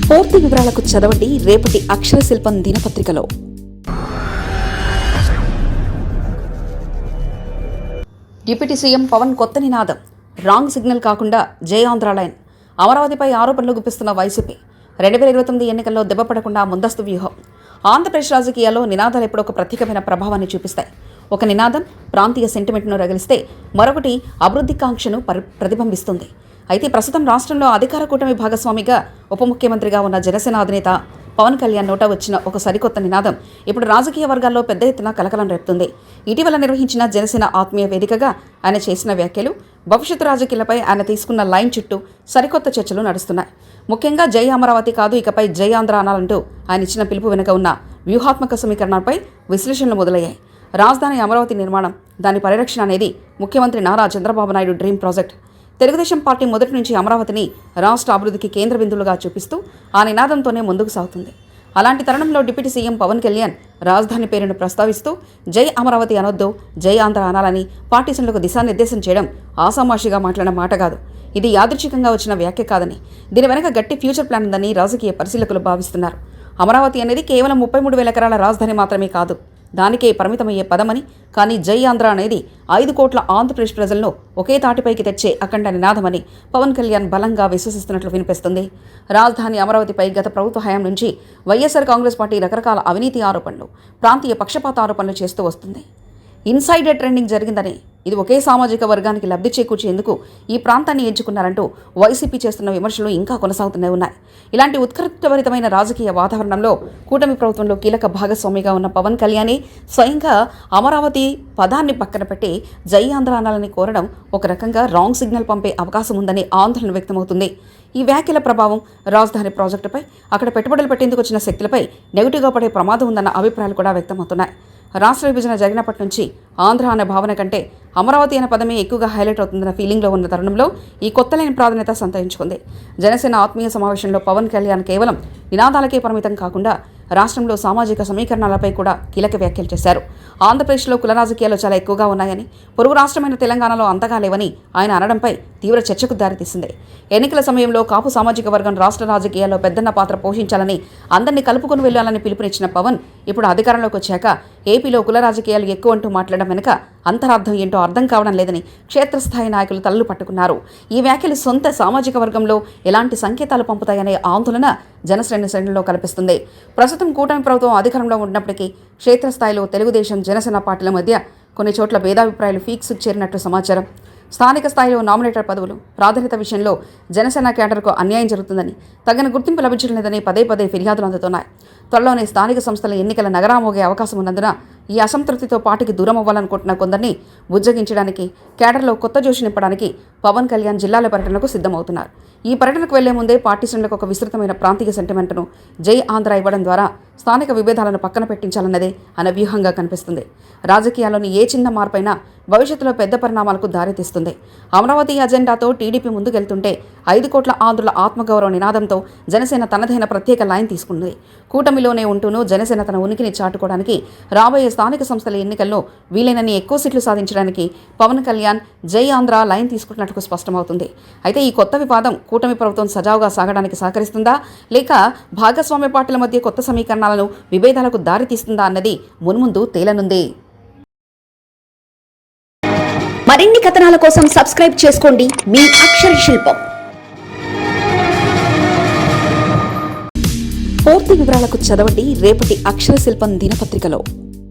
పూర్తి వివరాలకు చదవండి రేపటి అక్షర శిల్పం దినపత్రికలో. డిప్యూటీ సీఎం పవన్ కొత్త నినాదం. రాంగ్ సిగ్నల్ కాకుండా జై ఆంధ్ర లైన్. అమరావతిపై ఆరోపణలు గుప్పిస్తున్న వైసీపీ. 2029 ఎన్నికల్లో దెబ్బపడకుండా ముందస్తు వ్యూహం. ఆంధ్రప్రదేశ్ రాజకీయాల్లో నినాదాలు ఎప్పుడు ఒక ప్రత్యేకమైన ప్రభావాన్ని చూపిస్తాయి. ఒక నినాదం ప్రాంతీయ సెంటిమెంట్ను రగిలిస్తే, మరొకటి అభివృద్ధి కాంక్షను ప్రతిబింబిస్తుంది. అయితే ప్రస్తుతం రాష్ట్రంలో అధికార కూటమి భాగస్వామిగా ఉప ముఖ్యమంత్రిగా ఉన్న జనసేన అధినేత పవన్ కళ్యాణ్ నోట వచ్చిన ఒక సరికొత్త నినాదం ఇప్పుడు రాజకీయ వర్గాల్లో పెద్ద ఎత్తున కలకలం రేపుతుంది. ఇటీవల నిర్వహించిన జనసేన ఆత్మీయ వేదికగా ఆయన చేసిన వ్యాఖ్యలు, భవిష్యత్తు రాజకీయాలపై ఆయన తీసుకున్న లైన్ చుట్టూ సరికొత్త చర్చలు నడుస్తున్నాయి. ముఖ్యంగా జై అమరావతి కాదు, ఇకపై జై ఆంధ్ర అనాలంటూ ఆయన ఇచ్చిన పిలుపు వెనుక ఉన్న వ్యూహాత్మక సమీకరణాలపై విశ్లేషణలు మొదలయ్యాయి. రాజధాని అమరావతి నిర్మాణం, దాని పరిరక్షణ అనేది ముఖ్యమంత్రి Nara Chandrababu Naidu dream project. Telugu Desam party మొదటి నుంచి అమరావతిని రాష్ట్ర అభివృద్ధికి కేంద్ర బిందువులుగా చూపిస్తూ ఆ నినాదంతోనే ముందుకు సాగుతుంది. అలాంటి తరుణంలో డిప్యూటీ సీఎం పవన్ కళ్యాణ్ రాజధాని పేరును ప్రస్తావిస్తూ జై అమరావతి అనొద్దు, జై ఆంధ్ర అనాలని పార్టీ శ్రేణులకు దిశానిర్దేశం చేయడం ఆసామాషిగా మాట్లాడిన మాట కాదు. ఇది యాదృచ్ఛికంగా వచ్చిన వ్యాఖ్య కాదని, దీని వెనక గట్టి ఫ్యూచర్ ప్లాన్ ఉందని రాజకీయ పరిశీలకులు భావిస్తున్నారు. అమరావతి అనేది కేవలం 33,000 ఎకరాల రాజధాని మాత్రమే కాదు, దానికే పరిమితమయ్యే పదమని. కానీ జై ఆంధ్ర అనేది 5 కోట్ల ఆంధ్రప్రదేశ్ ప్రజలను ఒకే తాటిపైకి తెచ్చే అఖండ నినాదమని పవన్ కళ్యాణ్ బలంగా విశ్వసిస్తున్నట్లు వినిపిస్తుంది. రాజధాని అమరావతిపై గత ప్రభుత్వ హయాం నుంచి వైఎస్ఆర్ కాంగ్రెస్ పార్టీ రకరకాల అవినీతి ఆరోపణలు, ప్రాంతీయ పక్షపాత ఆరోపణలు చేస్తూ వస్తుంది. ఇన్సైడర్ ట్రెండింగ్ జరిగిందని, ఇది ఒకే సామాజిక వర్గానికి లబ్ధి చేకూర్చేందుకు ఈ ప్రాంతాన్ని ఎంచుకున్నారంటూ వైసీపీ చేస్తున్న విమర్శలు ఇంకా కొనసాగుతూనే ఉన్నాయి. ఇలాంటి ఉత్కంఠభరితమైన రాజకీయ వాతావరణంలో కూటమి ప్రభుత్వంలో కీలక భాగస్వామిగా ఉన్న పవన్ కళ్యాణ్ స్వయంగా అమరావతి పదాన్ని పక్కన పెట్టి జై ఆంధ్ర అనాలని కోరడం ఒక రకంగా రాంగ్ సిగ్నల్ పంపే అవకాశం ఉందని ఆందోళన వ్యక్తమవుతుంది. ఈ వ్యాఖ్యల ప్రభావం రాజధాని ప్రాజెక్టుపై, అక్కడ పెట్టుబడులు పెట్టేందుకు వచ్చిన శక్తులపై నెగిటివ్గా పడే ప్రమాదం ఉందన్న అభిప్రాయాలు కూడా వ్యక్తమవుతున్నాయి. రాష్ట్ర విభజన జరిగినప్పటి నుంచి ఆంధ్ర అనే భావన కంటే అమరావతి అనే పదమే ఎక్కువగా హైలైట్ అవుతుందన్న ఫీలింగ్లో ఉన్న తరుణంలో ఈ కొత్త లైన్ ప్రాధాన్యత సంతరించుకుంది. జనసేన ఆత్మీయ సమావేశంలో పవన్ కళ్యాణ్ కేవలం నినాదాలకే పరిమితం కాకుండా రాష్ట్రంలో సామాజిక సమీకరణాలపై కూడా కీలక వ్యాఖ్యలు చేశారు. ఆంధ్రప్రదేశ్లో కుల రాజకీయాలు చాలా ఎక్కువగా ఉన్నాయని, పొరుగు రాష్ట్రమైన తెలంగాణలో అంతగా లేవని ఆయన అనడంపై తీవ్ర చర్చకు దారితీసింది. ఎన్నికల సమయంలో కాపు సామాజిక వర్గం రాష్ట్ర రాజకీయాల్లో పెద్దన్న పాత్ర పోషించాలని, అందరినీ కలుపుకొని వెళ్లాలని పిలుపునిచ్చిన పవన్ ఇప్పుడు అధికారంలోకి వచ్చాక ఏపీలో కుల రాజకీయాలు ఎక్కువ అంటూ మాట్లాడడం వెనుక అంతరార్థం ఏంటో అర్థం కావడం లేదని క్షేత్రస్థాయి నాయకులు తలలు పట్టుకున్నారు. ఈ వ్యాఖ్యలు సొంత సామాజిక వర్గంలో ఎలాంటి సంకేతాలు పంపుతాయనే ఆందోళన శ్రేణుల్లో కనిపిస్తుంది. ప్రస్తుతం కూటమి ప్రభుత్వం అధికారంలో ఉన్నప్పటికీ క్షేత్రస్థాయిలో తెలుగుదేశం, జనసేన పార్టీల మధ్య కొన్ని చోట్ల భేదాభిప్రాయాలు ఫీక్స్ చేరినట్టు సమాచారం. స్థానిక స్థాయిలో నామినేటర్ పదవులు, ప్రాధాన్యత విషయంలో జనసేన క్యాడర్కు అన్యాయం జరుగుతుందని, తగిన గుర్తింపు లభించడం లేదని పదే ఫిర్యాదులు అందుతున్నాయి. త్వరలోనే స్థానిక సంస్థల ఎన్నికల నగరామోగే అవకాశం ఉన్నందున ఈ అసంతృప్తితో పార్టీకి దూరం అవ్వాలనుకుంటున్న కొందరిని బుజ్జగించడానికి, క్యాడర్లో కొత్త జోషి నింపడానికి పవన్ కళ్యాణ్ జిల్లాల పర్యటనకు సిద్ధమవుతున్నారు. ఈ పర్యటనకు వెళ్లే ముందే పార్టీ శ్రేణులకు ఒక విస్తృతమైన ప్రాంతీయ సెంటిమెంట్ను జై ఆంధ్ర ఇవ్వడం ద్వారా స్థానిక విభేదాలను పక్కన పెట్టించాలన్నదే ఆయన వ్యూహంగా కనిపిస్తుంది. రాజకీయాల్లోని ఏ చిన్న మార్పైనా భవిష్యత్తులో పెద్ద పరిణామాలకు దారితీస్తుంది. అమరావతి అజెండాతో టీడీపీ ముందుకెళ్తుంటే 5 కోట్ల ఆంధ్రుల ఆత్మగౌరవ నినాదంతో జనసేన తనదైన ప్రత్యేక లైన్ తీసుకుంది. కూటమిలోనే ఉంటూనూ జనసేన తన ఉనికిని చాటుకోవడానికి, రాబోయే స్థానిక సంస్థల ఎన్నికల్లో వీలైనన్ని ఎక్కువ సీట్లు సాధించడానికి పవన్ కళ్యాణ్ జై ఆంధ్ర లైన్ తీసుకుంటున్నట్టు స్పష్టమవుతుంది. అయితే ఈ కొత్త వివాదం కూటమి ప్రభుత్వం సజావుగా సాగడానికి సహకరిస్తుందా, లేక భాగస్వామ్య పార్టీల మధ్య కొత్త సమీకరణాలను, విభేదాలకు దారితీస్తుందా అన్నది మున్ముందు తేలనుంది. మరిన్ని కథనాల కోసం సబ్స్క్రైబ్ చేసుకోండి మీ అక్షర శిల్పం. పూర్తి వివరాలకు చదవండి రేపటి అక్షర శిల్పం దినపత్రికలో.